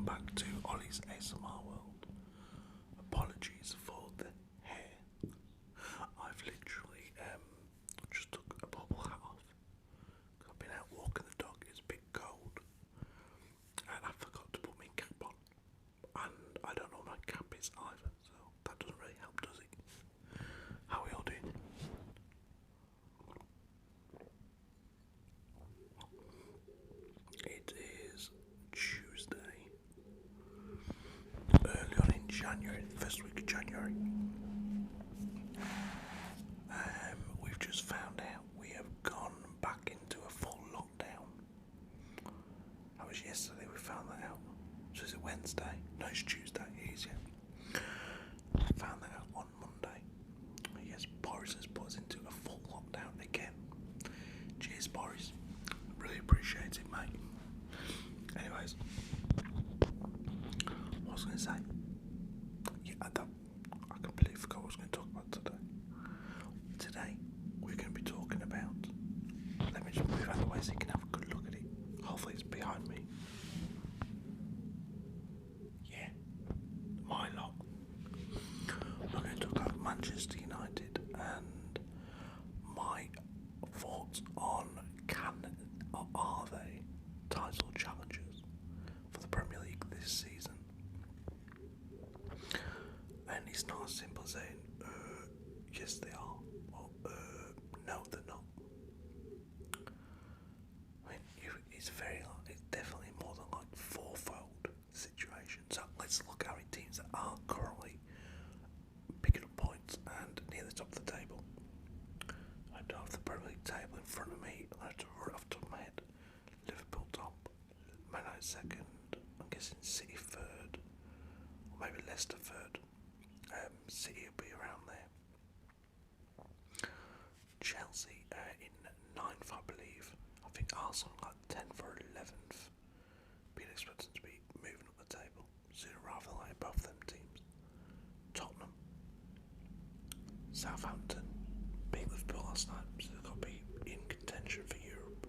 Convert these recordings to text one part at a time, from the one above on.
back to OLIS ASMR World. Apologies for the hair. I've literally just took a bubble hat off because I've been out walking the dog. It's a bit cold, and I forgot to put my cap on, and I don't know what my cap is either, so that doesn't really help, does it? How are we all doing? It is Tuesday, early on in January, the first week of January. We've just found out we have gone back into a full lockdown. That was yesterday we found that out. So is it Wednesday? No, it's Tuesday. It is, yeah. Found that out on Monday. Yes, Boris has put us into a full lockdown again. Cheers, Boris. Really appreciate it, mate. Anyways, what was I going to say? Yeah, I completely forgot what I was going to talk about today. Today, we're going to be talking about. Let me just move out of the way so you can have a good look at it. Hopefully, it's behind me. Yeah, my lot. We're going to talk about Manchester United and my thoughts on are they title challengers for the Premier League this season? And it's not as simple as saying, yes they are, or no they're not. I mean, it's definitely more than like fourfold situation. So let's look at our teams that are currently picking up points and near the top of the table. I don't have the Premier League table in front of me. I have to run off the top of my head. Liverpool top, Man United second, I'm guessing City third, or maybe Leicester third. City will be around there. Chelsea in 9th, I believe. I think Arsenal like 10th or 11th. Being expected to be moving up the table sooner rather than later, both them teams. Tottenham, Southampton, beat Liverpool last night, so they've got to be in contention for Europe.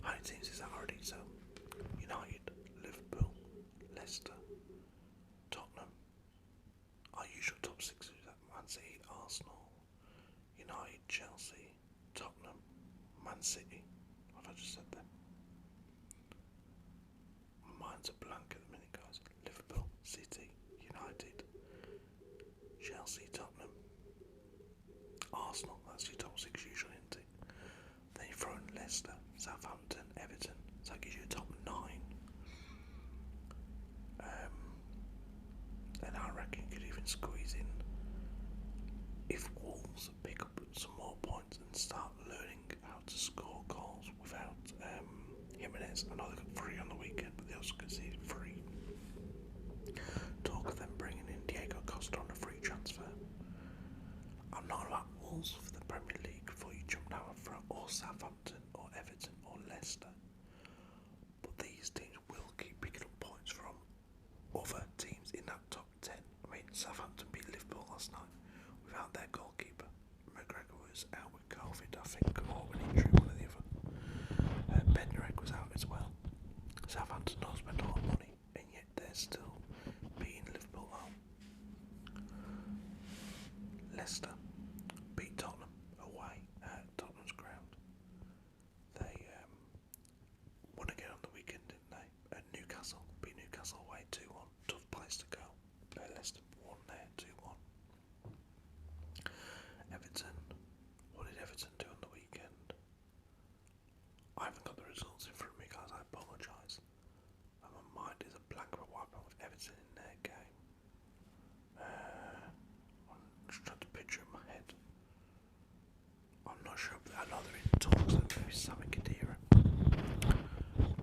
How many teams is that already? So, United, Liverpool, Leicester, Tottenham. Our usual top six is that Man City, Arsenal, United, Chelsea, Tottenham, Man City. What have I just said there? My mind's a blank at the minute, guys. Liverpool, City, United, Chelsea, Tottenham, Arsenal. That's your top six usually, isn't it? Then you throw in Leicester, Southampton, Everton. So that gives you a top 9. And I reckon you could even squeeze in if Wolves pick up some more points and start learning how to score goals without Jimenez. I know they got 3 on the weekend, but they also conceded 3. Talk of them bringing in Diego Costa on a free transfer. I'm not about Wolves for the Premier League before you jump down front, or Southampton, or Everton, or Leicester. But these teams will keep picking up points from other teams in that top 10. I mean, Southampton beat Liverpool last night without their goalkeeper. McGregor was out with COVID, I think, or an injury, one or the other. Bednarek was out as well. Southampton don't spend a lot of money, and yet they're still beating Liverpool out. Leicester beat Tottenham away at Tottenham's ground. They won again on the weekend, didn't they? At Newcastle, beat Newcastle away 2-1. Tough place to go. Leicester won there 2-1. Everton. What did Everton do on the weekend? I haven't got the results in front of me, guys. I apologise. My mind is a blank about what happened with Everton in their game. I'm just trying to picture it in my head. I'm not sure, but I know they're in talks with maybe Sami Khedira.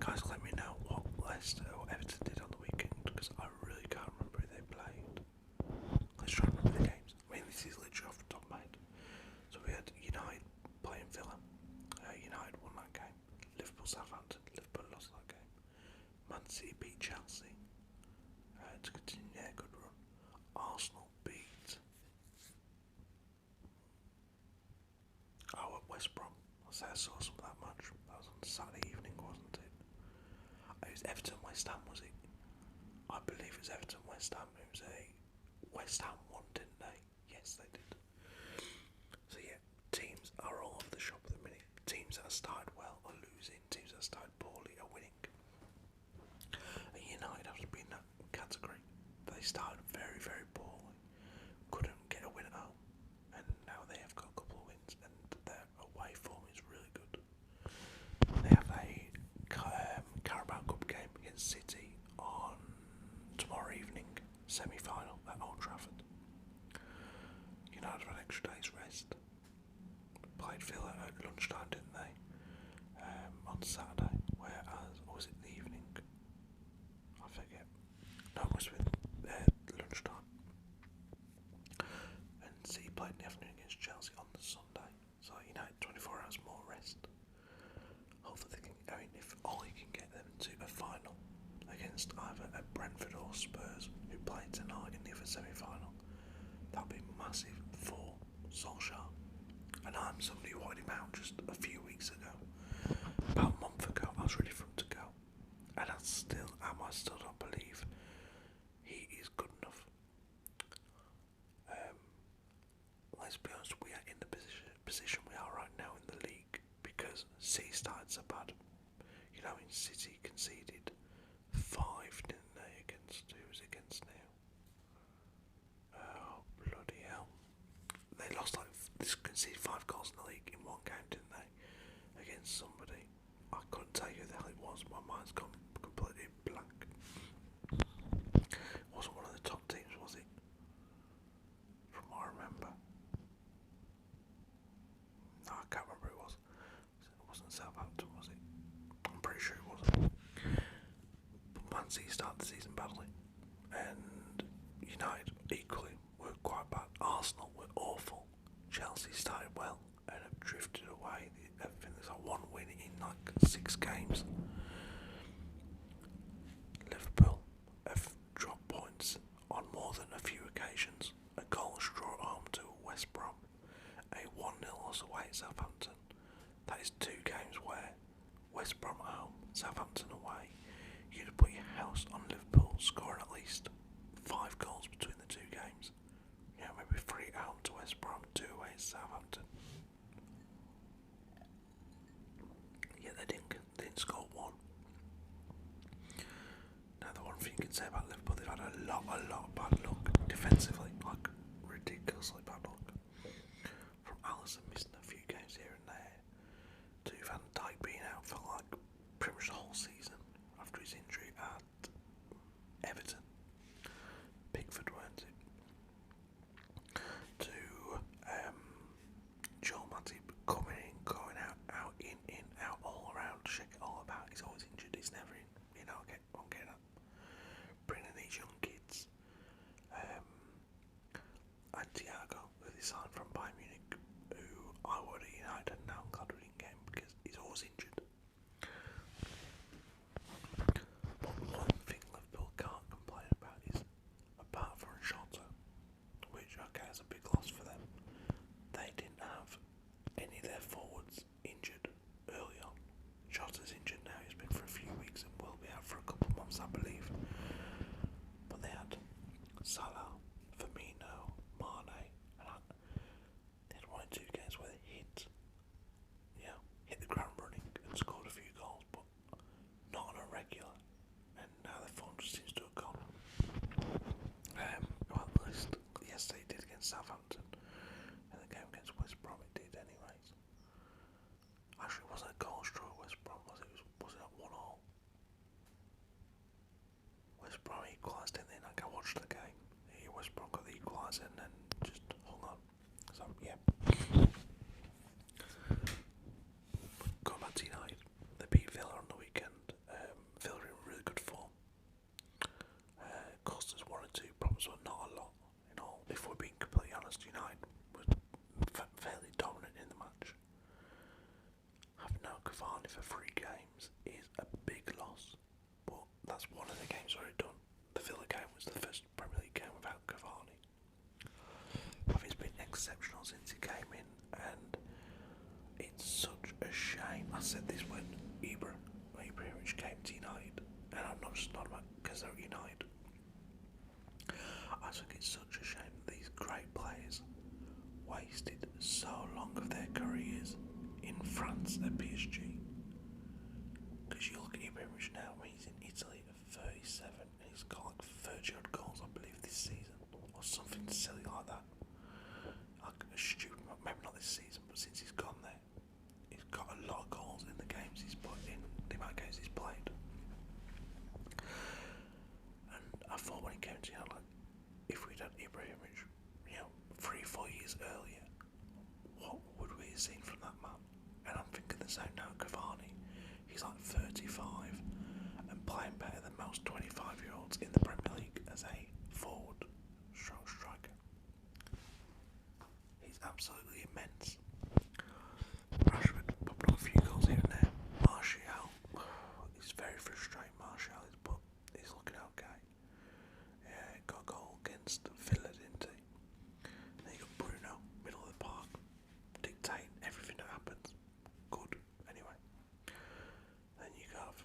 Guys, let me know what Leicester or Everton did on the weekend, because I really can't remember who they played. Let's try and remember the games. I mean, this is literally off the top of my head. So we had United playing Villa. United won that game. Liverpool, Southampton. Liverpool lost that game. Man City beat Chelsea to continue their good run. Arsenal beat West Brom. I saw some of that match. That was on Saturday evening, wasn't it? It was Everton West Ham, was it? was Everton West Ham. It was a West Ham one, didn't they? Yes, they did. So yeah, teams are all over the shop at the minute. Teams that have started well are losing. Teams that have started poorly are winning. And United have to be in that category. They started very, very poorly. Couldn't get a win at home. And now they have got a couple of wins. And their away form is really good. They have a Carabao Cup game against City on tomorrow evening, semi-final at Old Trafford. United have an extra day's rest. Played Villa at lunchtime, didn't they? On Saturday, whereas, or was it the evening? I forget. No, it must have been lunchtime. And City played in the afternoon against Chelsea on the Sunday. So United 24 hours more rest. Hopefully they can, if Ollie can get them to a final against either a Brentford or Spurs, who play tonight in the other semi-final, that'd be massive for Solskjaer. And I'm somebody who wanted him out just a few weeks ago. About a month ago, I was ready for him to go. And I still don't believe he is good enough. Let's be honest, we are in the position we are right now in the league because City started so bad. You know, in City conceded 5, didn't they, against, who was against now? Oh, bloody hell. They lost they conceded 5 goals in the league in one game, didn't they? Against somebody. I couldn't tell you who the hell it was, my mind's gone completely blank. It wasn't one of the top teams, was it? From what I remember. No, I can't remember who it was. It wasn't Southampton, was it? I'm pretty sure it wasn't. But Man City started the season badly. And United equally were quite bad. Arsenal were awful. Chelsea started well and have drifted away. I think there's one win in 6 games. Liverpool have dropped points on more than a few occasions. A goalless draw at home to West Brom, a 1-0 loss away at Southampton. That is 2 games where West Brom at home, Southampton away, you'd have put your house on Liverpool scoring at least 5 goals between the 2 games. You know, maybe 3 at home to West Brom, 2 away at Southampton. Yet they didn't score 1. Now the one thing you can say about Liverpool, they've had a lot of bad luck defensively, like ridiculously bad luck. From Alisson missing a few games here and there, to Van Dijk being out for pretty much the whole season after his injury at Everton. Pickford, weren't it? To Joel Matip coming in, going out, in, out, all around, check it all about. He's always injured, he's never in. You know, I'm getting that. Bringing these young kids. And Thiago, who they signed from Bayern Munich, who I would have United, and now I'm glad we didn't get him because he's always injured. But one thing Liverpool can't complain about is, apart from Jota, which okay is a big loss for them, they didn't have any of their forwards injured early on. Jota's injured now, he's been for a few weeks and will be out for a couple of months, I believe. But they had Salah, Firmino, Mane, and they had 1 or 2 games where they hit the ground running and scored a few goals, but not on a regular. And now their form just seems to have gone. Well, at least yesterday it did against Southampton, and the game against West Brom it did anyways. Actually, it wasn't a goal draw at West Brom, was it? Was it at 1-1? West Brom equalised, didn't they? Like, I watched the game. West Brom got the equaliser and then just hung on. So, yeah. Going back to United, they beat Villa on the weekend. Villa in really good form. Cost us 1 or 2 problems, but not a lot. You know, if we're being completely honest, United was fairly dominant in the match. Having no Cavani for 3 games is a big loss, but that's one of the games already done. The Villa game was the first Premier League game without Cavani. I think he's been exceptional since he came in, and it's such a shame. I said this when Ibrahimovic came to United, and I'm not just not about because they're United. just think it's such a shame that these great players wasted so long of their careers in France at PSG. Because you look at Ibrahimovic now, he's in Italy at 37 and he's got like 30 odd goals, I believe, this season, or something silly like that. Like a stupid, maybe not this season, but since he's gone there, he's got a lot of goals in the games he's put in, the amount of games he's played. And I thought when he came to, like, if we'd had Ibrahimovic, 3-4 years earlier, what would we have seen from that man? And I'm thinking the same now. Cavani, he's like 35 and playing better than most 25-year-olds in the Premier League as a forward striker. He's absolutely immense. Rashford popped off a few goals here and there. Martial, it's very frustrating. Martial is, but he's looking okay. Yeah, got a goal against Villa, didn't he? Then you got Bruno, middle of the park, dictating everything that happens. Good, anyway. Then you have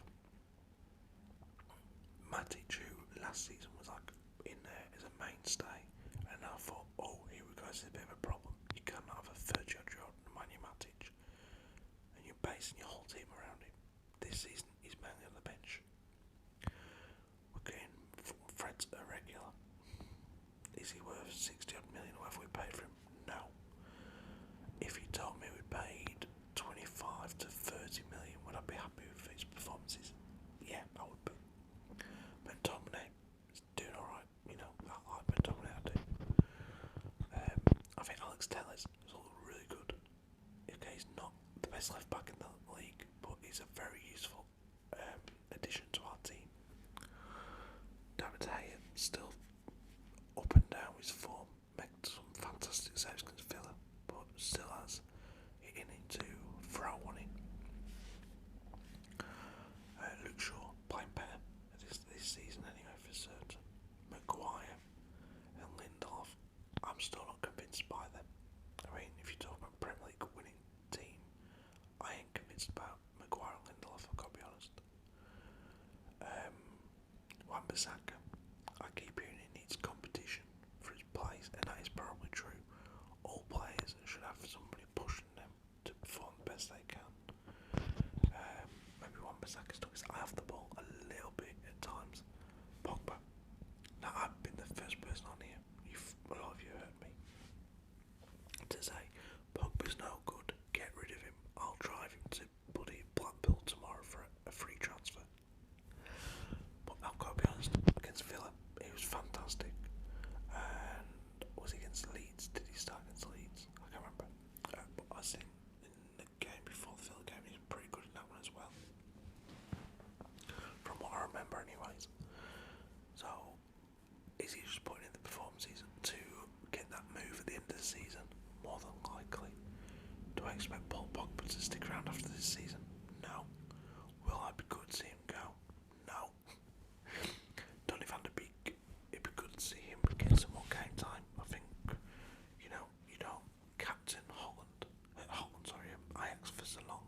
Matic, who last season was like in there as a mainstay, and I thought, oh, here we go, this is a bit of a problem. You cannot have a 30-odd-year-old Nemanja Matic, and you're basing your whole team around him. This season, he's mainly on the bench. We're getting Fred's a regular. Is he worth 60-odd million, or have we paid for him? No. If you told me we paid 25 to 30 million, would I be happy with his performances? Yeah, I would be. McTominay is doing alright, I like McTominay, I do. I think Alex Telles is all really good. Okay, he's not the best left back in the league, but he's a very useful addition to our team. David Hayes still up and down with his form, make some fantastic saves against Villa, but still has it in him to throw one in. Luke Shaw playing better this season anyway for certain. Maguire and Lindelof, I'm still not convinced by them. I mean, if you talk about Premier League winning team, I ain't convinced about Maguire and Lindelof, I've got to be honest. Wan-Bissaka, I keep hearing he needs competition for his plays, and that is probably true. All players should have somebody pushing them to perform the best they can. Maybe Wan-Bissaka's took his eye off the ball a little bit at times. Pogba. Now, I've been the first person on here, a lot of you heard me, to say, Pogba's no good, get rid of him, I'll drive him to bloody Blackpool tomorrow for a free transfer. But I've got to be honest, against Villa, he was fantastic. And was he against Leeds? Did he start against Leeds? I can't remember. But I seen in the game before the Villa game, he was pretty good in that one as well. From what I remember anyways. So, is he just putting in the performances to get that move at the end of the season? More than likely. Do I expect Paul Pogba to stick around after this season? No. Will I be good to see him go? No. Donny van de Beek, it'd be good to see him get some more game time. I think, you don't captain Ajax for so long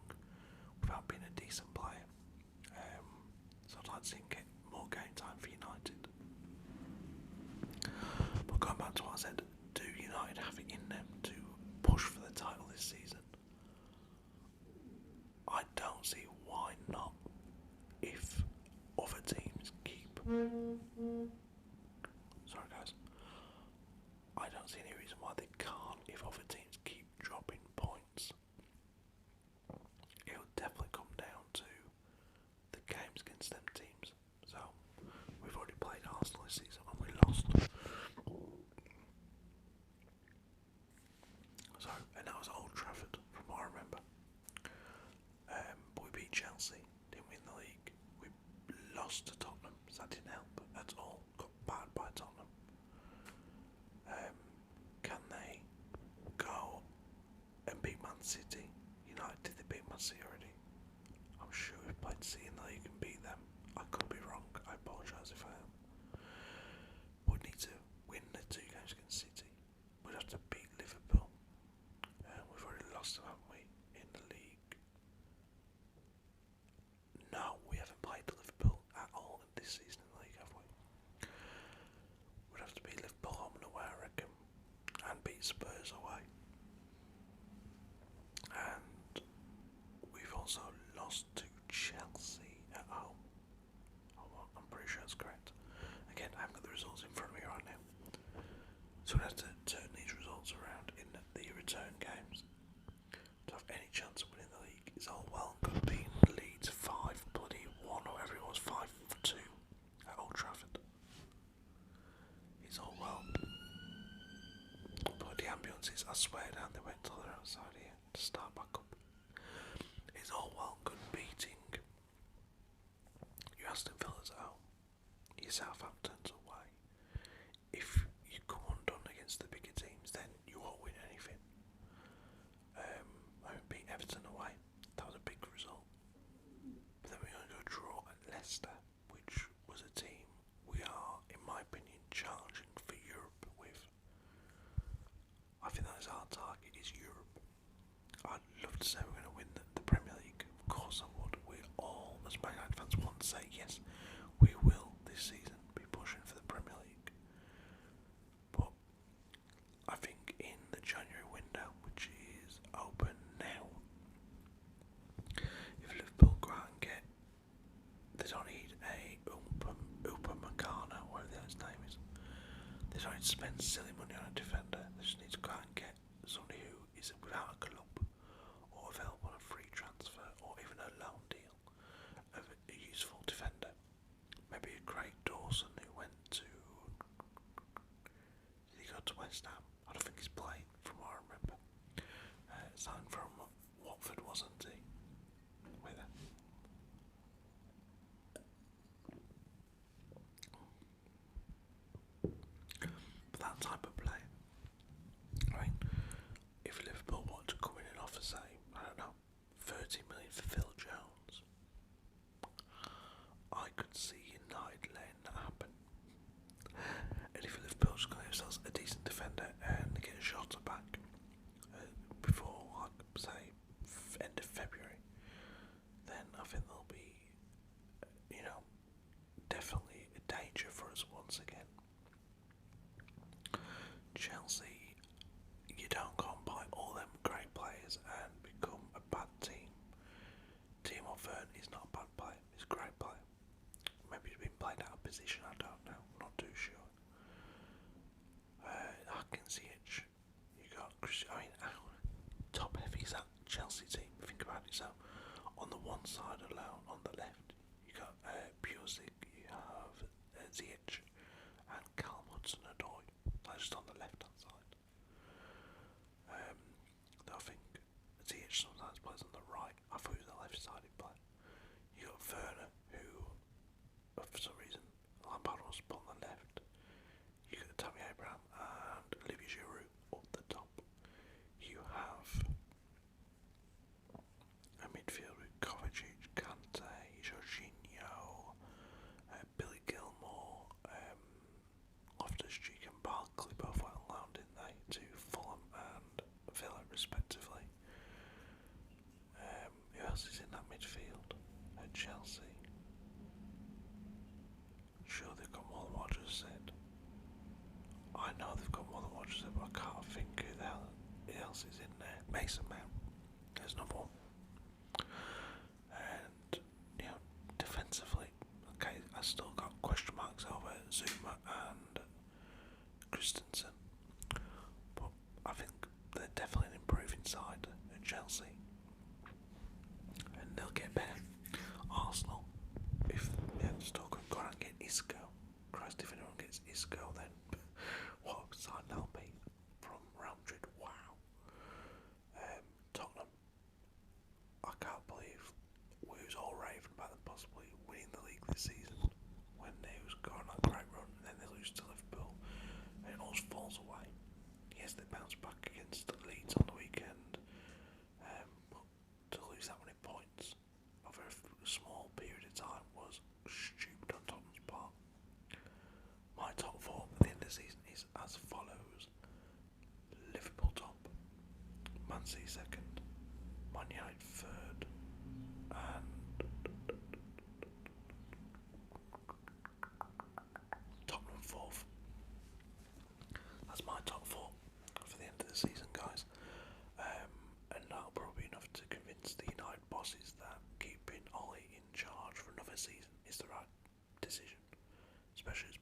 without being a decent player. So I'd like to see him get more game time for United. But going back to what I said, do United have it in them to push for the title this season? I don't see why not. If other teams keep... Sorry guys. I don't see any reason why they can't if other teams keep dropping points. It'll definitely come down to the games against them teams. So, we've already played Arsenal this season and we lost. So, and that was at Old Trafford, from what I remember. But we beat Chelsea, didn't win the league. We lost to Tottenham, so that didn't help. That's all. Got battered by Tottenham. Can they go and beat Man City? United, did they beat Man City already? I'm sure we've played City in the league and beat them. I could be wrong. I apologise if I am. We'd need to win the 2 games against City. We'd have to beat Liverpool. We've already lost them, haven't we, in the league? No, we haven't played Liverpool at all in this season in the league, have we? We'd have to beat Liverpool beat Spurs away. And we've also lost to Chelsea at home. I'm pretty sure that's correct. Again, I haven't got the results in front of me right now. So we have to turn these results around in the return games to have any chance of winning the league. It's all well and good being Leeds 5 bloody 1 or whatever it was, 5-2 at Old Trafford. It's all well. But the ambulances, I swear down, they went to the outside here to start back up. It's all well and good beating your Aston Villa's at home, your Southampton's away. If you come undone against the bigger teams, then you won't win anything. I beat Everton away. That was a big result. But then we're going to go draw at Leicester, which was a team we are, in my opinion, challenging for Europe with. I think that is our target, is Europe. I'd love to say we're going to win the Premier League. Of course I would. We all, as Man United fans, want to say yes, we will this season be pushing for the Premier League. But I think in the January window, which is open now, if Liverpool go out and get, they don't need a Upamecano, whatever his name is. They don't need to spend silly money on a defender. They just need to go out and get somebody who is without a club or available on a free transfer or even a loan deal of a useful defender. Maybe a Craig Dawson who went to, did he go to West Ham? I don't think he's playing from what I remember. Signed from Watford, wasn't he? With it. But that type of play, I mean, if Liverpool want to come in and offer, say, I don't know, 30 million for Phil Jones, I could see United letting that happen. And if Liverpool just got themselves a decent defender and get a shot back before, like, say, end of February, then I think there'll be, definitely a danger for us once again. Chelsea, you don't go and buy all them great players and become a bad team. Timo Werner is not a bad player, he's a great player. Maybe he's been played out of position, I don't know, I'm not too sure. Ziyech, you got top heavy is that Chelsea team, think about it. So on the one side alone, on the left, you got Pulisic, you have Ziyech and Callum Hudson-Odoi. That's just on the left hand side. I think Ziyech sometimes plays on the right. I thought he was a left-sided player. You got Werner, who for some reason Lampard was put on the left. You got Tammy Abraham and Olivier Giroud up the top. You have a midfield with Kovacic, Kante, Jorginho, Billy Gilmore, Loftus-Cheek and Barkley both went on loan, didn't they, to Fulham and Villa respectively. Who else is in that midfield at Chelsea? Sure, they've got more than what I just said. I know they've got more than what I just said, but I can't think who the hell else is in there. Mason Mount, there's another one. And, defensively, okay, I still got question marks over Zuma and Christensen, but I think they're definitely an improving side at Chelsea, and they'll get better. Arsenal, if still could go out and get Isco. Christ, if anyone gets Isco, then what a side they'll be from Real Madrid. Wow. Tottenham, I can't believe we was all raving about them possibly winning the league this season when they was going on a great run, and then they lose to Liverpool and it all just falls away. Yes, they bounced back against Leeds on the weekend, but to lose that many points over a small period of time was stupid on Tottenham's part. My top four at the end of the season is as follows: Liverpool top, Man City second, Man United third, and Tottenham fourth. That's my top four for endorses that keeping Ollie in charge for another season is the right decision, especially as